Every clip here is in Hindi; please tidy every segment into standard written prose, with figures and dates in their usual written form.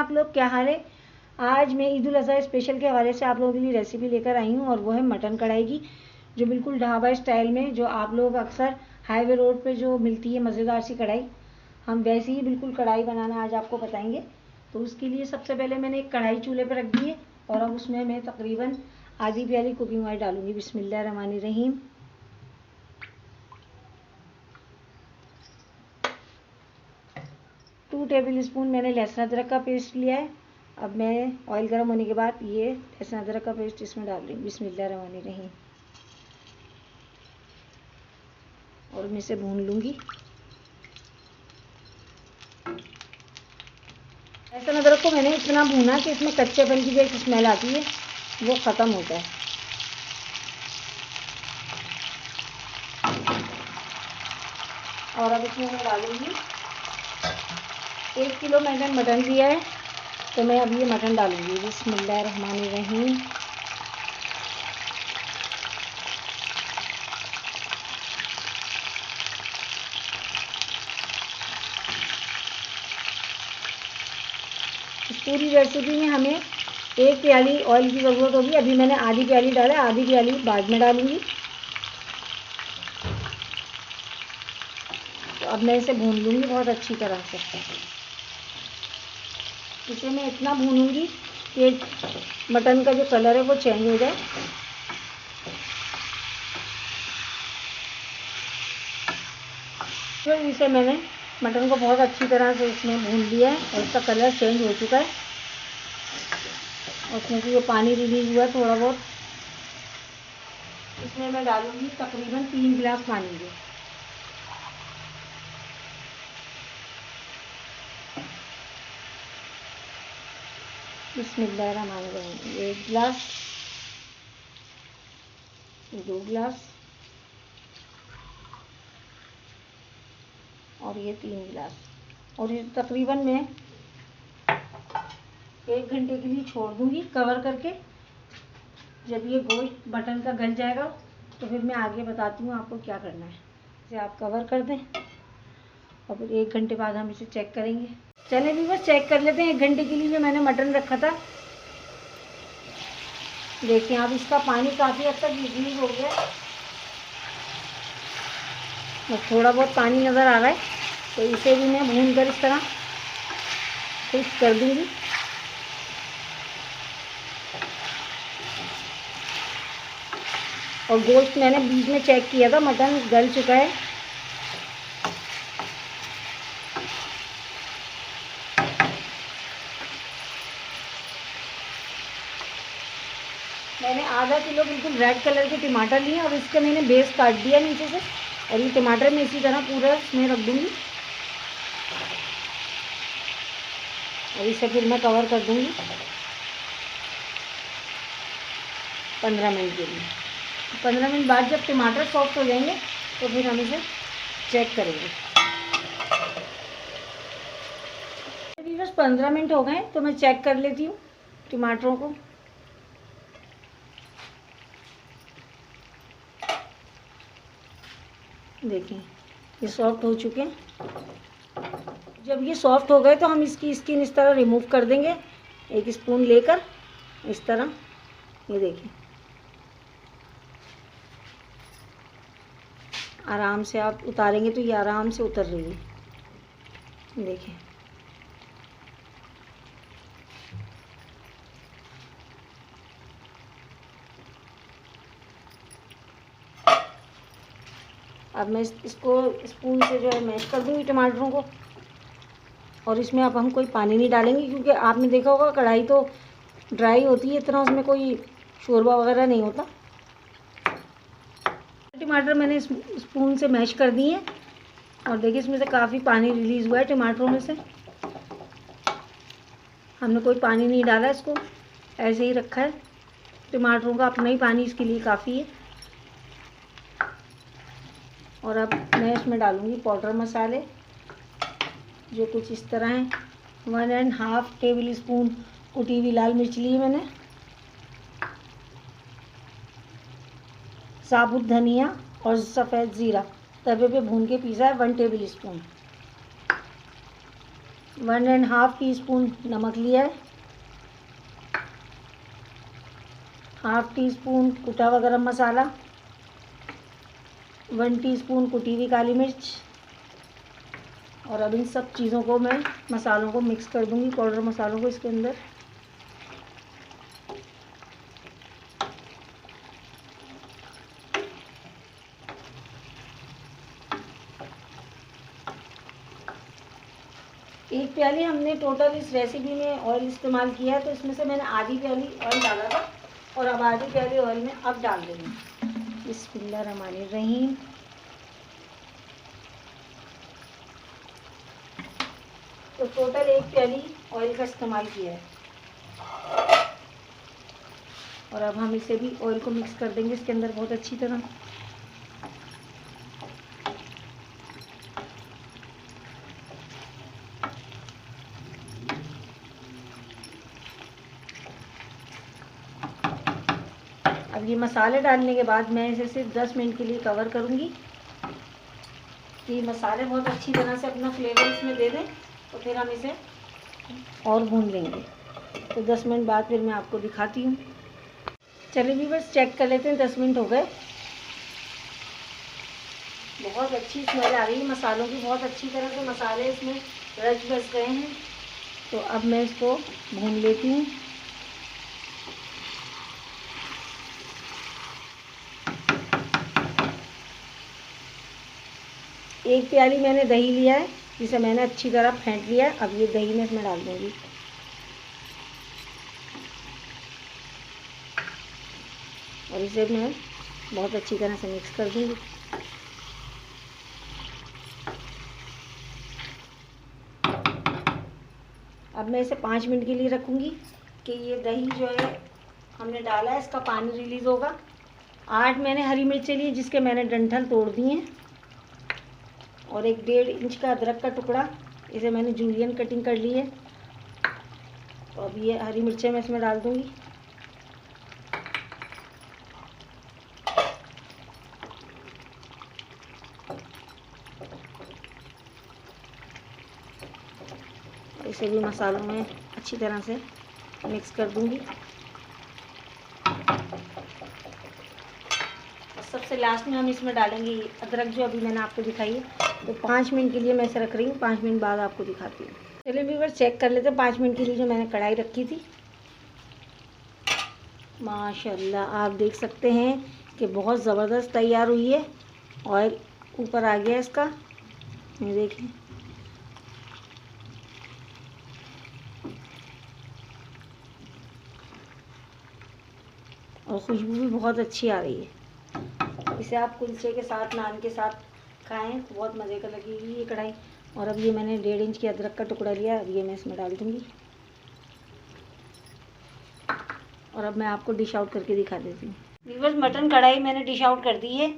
आप लोग, क्या हाल है। आज मैं ईद उल अज़हा स्पेशल के हवाले से आप लोगों के लिए रेसिपी लेकर आई हूँ और वो है मटन कढ़ाई की, जो बिल्कुल ढाबा स्टाइल में, जो आप लोग अक्सर हाईवे रोड पे जो मिलती है मज़ेदार सी कढ़ाई, हम वैसे ही बिल्कुल कढ़ाई बनाना आज आपको बताएंगे। तो उसके लिए सबसे पहले मैंने एक कढ़ाई चूल्हे पर रख दी है और अब उसमें मैं तकरीबन आधी प्याली कुकिंग ऑयल डालूंगी। बिस्मिल्लाहिर्रहमानिर्रहीम। टू टेबल स्पून मैंने लहसुन अदरक का पेस्ट लिया है। अब मैं ऑयल गर्म होने के बाद ये लहसुन अदरक का पेस्ट इसमें डाल रही हूँ। बिस्मिल्लाहिर्रहमानिर्रहीम। और मैं इसे भून लूँगी। लहसुन अदरक को मैंने इतना भूना कि इसमें कच्चेपन की जो एक स्मेल आती है वो ख़त्म हो जाए। और अब इसमें मैं डालूँगी 1 किलो मैंने मटन लिया है, तो मैं अब ये मटन डालूँगी। बिस्मिल्लाहिर्रहमानिर्रहीम। इस पूरी रेसिपी में हमें 1 प्याली ऑयल की ज़रूरत होगी। अभी मैंने आधी प्याली डाला, आधी प्याली बाद में डालूँगी। तो अब मैं इसे भून लूँगी बहुत अच्छी तरह से। इसे मैं इतना भूनूँगी कि मटन का जो कलर है वो चेंज हो जाए। तो इसे मैंने मटन को बहुत अच्छी तरह से इसमें भून लिया है और इसका कलर चेंज हो चुका है। और उसमें से जो पानी रिलीज हुआ थोड़ा बहुत, इसमें मैं डालूँगी तकरीबन 3 गिलास पानी के। बिस्मिल्लाहिर्रहमानिर्रहीम। 1 गिलास, 2 गिलास और ये 3 गिलास। और ये तकरीबन मैं 1 घंटे के लिए छोड़ दूँगी कवर करके। जब ये गोश्त मटन का गल जाएगा तो फिर मैं आगे बताती हूँ आपको क्या करना है। इसे आप कवर कर दें और फिर 1 घंटे बाद हम इसे चेक करेंगे। चलें भी बस चेक कर लेते हैं 1 घंटे के लिए जो मैंने मटन रखा था। देखिए अब इसका पानी काफ़ी हद तक रिलीज हो गया है और थोड़ा बहुत पानी नज़र आ रहा है, तो इसे भी मैं भून कर इस तरह फिक्स कर दूँगी। और गोश्त मैंने बीच में चेक किया था, मटन गल चुका है। मैंने आधा किलो बिल्कुल रेड कलर के टमाटर लिए और इसका मैंने बेस काट दिया नीचे से, और ये टमाटर मैं इसी तरह पूरा इसमें रख दूँगी और इसे फिर मैं कवर कर दूँगी 15 मिनट के लिए। 15 मिनट बाद जब टमाटर सॉफ्ट हो जाएंगे तो फिर हम इसे चेक करेंगे। अभी बस 15 मिनट हो गए तो मैं चेक कर लेती हूँ टमाटरों को। देखें ये सॉफ्ट हो चुके हैं। जब ये सॉफ्ट हो गए तो हम इसकी स्किन इस तरह रिमूव कर देंगे, एक स्पून लेकर इस तरह। ये देखिए आराम से आप उतारेंगे तो ये आराम से उतर रही है। देखिए अब मैं इसको स्पून से जो है मैश कर दूँगी टमाटरों को। और इसमें अब हम कोई पानी नहीं डालेंगे क्योंकि आपने देखा होगा कढ़ाई तो ड्राई होती है, इतना उसमें कोई शोरबा वगैरह नहीं होता। टमाटर मैंने स्पून से मैश कर दिए और देखिए इसमें से काफ़ी पानी रिलीज़ हुआ है टमाटरों में से। हमने कोई पानी नहीं डाला, इसको ऐसे ही रखा है। टमाटरों का अपना ही पानी इसके लिए काफ़ी है। और अब मैं इसमें डालूँगी पाउडर मसाले जो कुछ इस तरह हैं। 1.5 टेबल स्पून कुटी हुई लाल मिर्च ली मैंने, साबुत धनिया और सफ़ेद ज़ीरा तवे पे भून के पीसा है 1 टेबल स्पून। 1.5 टीस्पून नमक लिया है, हाफ टी स्पून कुटा हुआ गरम मसाला, 1 टीस्पून कुटी हुई काली मिर्च। और अब इन सब चीज़ों को मैं मसालों को मिक्स कर दूंगी, पाउडर मसालों को इसके अंदर। एक प्याली हमने टोटल इस रेसिपी में ऑयल इस्तेमाल किया है, तो इसमें से मैंने आधी प्याली ऑयल डाला था और अब आधी प्याली ऑयल में अब डाल देंगे। बिस्मिल्लाहिर्रहमानिर्रहीम। तो टोटल 1 प्याली ऑयल का इस्तेमाल किया है और अब हम इसे भी ऑयल को मिक्स कर देंगे इसके अंदर बहुत अच्छी तरह। अब ये मसाले डालने के बाद मैं इसे सिर्फ 10 मिनट के लिए कवर करूँगी कि मसाले बहुत अच्छी तरह से अपना फ्लेवर इसमें दे दें, तो फिर हम इसे और भून लेंगे। तो 10 मिनट बाद फिर मैं आपको दिखाती हूँ। चलिए भी बस चेक कर लेते हैं, 10 मिनट हो गए। बहुत अच्छी स्मेल आ रही है मसालों की, बहुत अच्छी तरह से मसाले इसमें रच बस गए हैं। तो अब मैं इसको भून लेती हूँ। एक प्याली मैंने दही लिया है जिसे मैंने अच्छी तरह फेंट लिया है। अब ये दही मैं इसमें डाल दूँगी और इसे मैं बहुत अच्छी तरह से मिक्स कर दूँगी। अब मैं इसे 5 मिनट के लिए रखूँगी कि ये दही जो है हमने डाला है इसका पानी रिलीज़ होगा। 8 मैंने हरी मिर्चें ली जिसके मैंने डंठल तोड़ दिए हैं और एक 1.5 इंच का अदरक का टुकड़ा, इसे मैंने जूलियन कटिंग कर ली है। तो अब ये हरी मिर्चें मैं इसमें डाल दूँगी। इसे भी मसालों में अच्छी तरह से मिक्स कर दूँगी। और सबसे लास्ट में हम इसमें डालेंगे अदरक जो अभी मैंने आपको दिखाई है। तो 5 मिनट के लिए मैं इसे रख रही हूँ, 5 मिनट बाद आपको दिखाती हूँ। चलिए व्यूअर्स चेक कर लेते हैं 5 मिनट के लिए जो मैंने कढ़ाई रखी थी। माशाल्लाह आप देख सकते हैं कि बहुत ज़बरदस्त तैयार हुई है। ऑयल ऊपर आ गया इसका, ये देखिए। और खुशबू भी बहुत अच्छी आ रही है। इसे आप कुलचे के साथ, नान के साथ खाएं, बहुत मज़े का लगेगी ये कढ़ाई। और अब ये मैंने 1.5 इंच की अदरक का टुकड़ा लिया, अब ये मैं इसमें डाल दूँगी और अब मैं आपको डिश आउट करके दिखा देती हूँ। व्यूअर्स मटन कढ़ाई मैंने डिश आउट कर दी है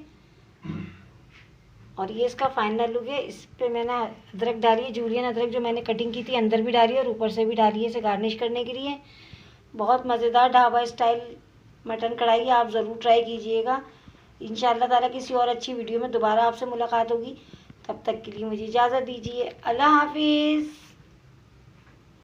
और ये इसका फाइनल लुक है। इस पर मैंने अदरक डाली है, जूलियन अदरक जो मैंने कटिंग की थी अंदर भी डाली है और ऊपर से भी डाली है इसे गार्निश करने के लिए। बहुत मज़ेदार ढाबा स्टाइल मटन कढ़ाई आप ज़रूर ट्राई कीजिएगा। इंशाअल्लाह ताला किसी और अच्छी वीडियो में दोबारा आपसे मुलाकात होगी। तब तक के लिए मुझे इजाज़त दीजिए। अल्लाह हाफिज़।